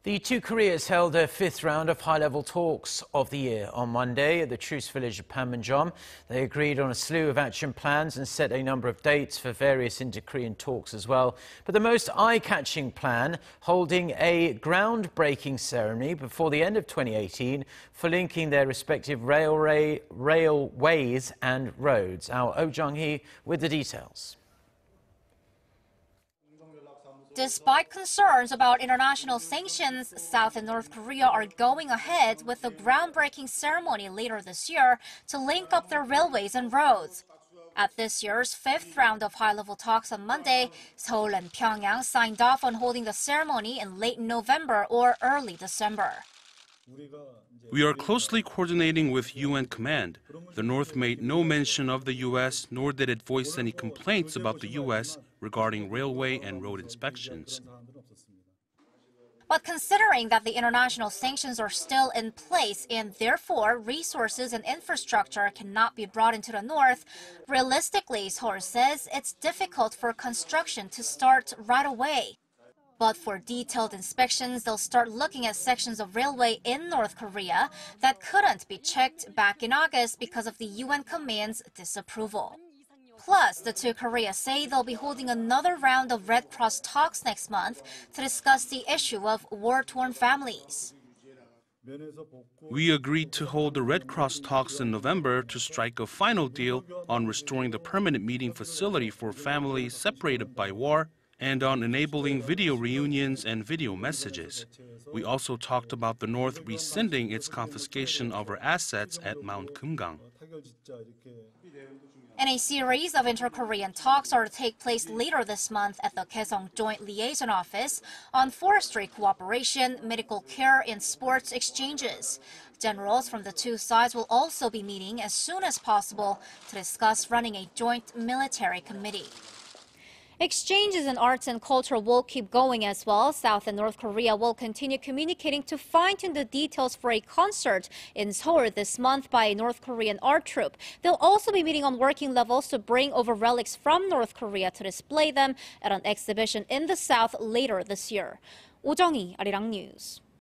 The two Koreas held their fifth round of high-level talks of the year on Monday at the truce village of Panmunjeom. They agreed on a slew of action plans and set a number of dates for various inter-Korean talks as well. But the most eye-catching plan, holding a groundbreaking ceremony before the end of 2018 for linking their respective railways and roads. Our Jung-hee with the details. Despite concerns about international sanctions, South and North Korea are going ahead with the groundbreaking ceremony later this year to link up their railways and roads. At this year's fifth round of high-level talks on Monday, Seoul and Pyeongyang signed off on holding the ceremony in late November or early December. We are closely coordinating with UN Command. The North made no mention of the U.S., nor did it voice any complaints about the U.S. regarding railway and road inspections. But considering that the international sanctions are still in place and therefore resources and infrastructure cannot be brought into the North, realistically, Seoul says it's difficult for construction to start right away. But for detailed inspections, they'll start looking at sections of railway in North Korea that couldn't be checked back in August because of the UN Command's disapproval. Plus, the two Koreas say they'll be holding another round of Red Cross talks next month to discuss the issue of war-torn families. We agreed to hold the Red Cross talks in November to strike a final deal on restoring the permanent meeting facility for families separated by war and on enabling video reunions and video messages. We also talked about the North rescinding its confiscation of our assets at Mount Kumgang. And a series of inter-Korean talks are to take place later this month at the Kaesong Joint Liaison Office on forestry cooperation, medical care, and sports exchanges. Generals from the two sides will also be meeting as soon as possible to discuss running a joint military committee. Exchanges in arts and culture will keep going as well. South and North Korea will continue communicating to fine-tune the details for a concert in Seoul this month by a North Korean art troupe. They'll also be meeting on working levels to bring over relics from North Korea to display them at an exhibition in the South later this year. Jung-hee, Arirang News.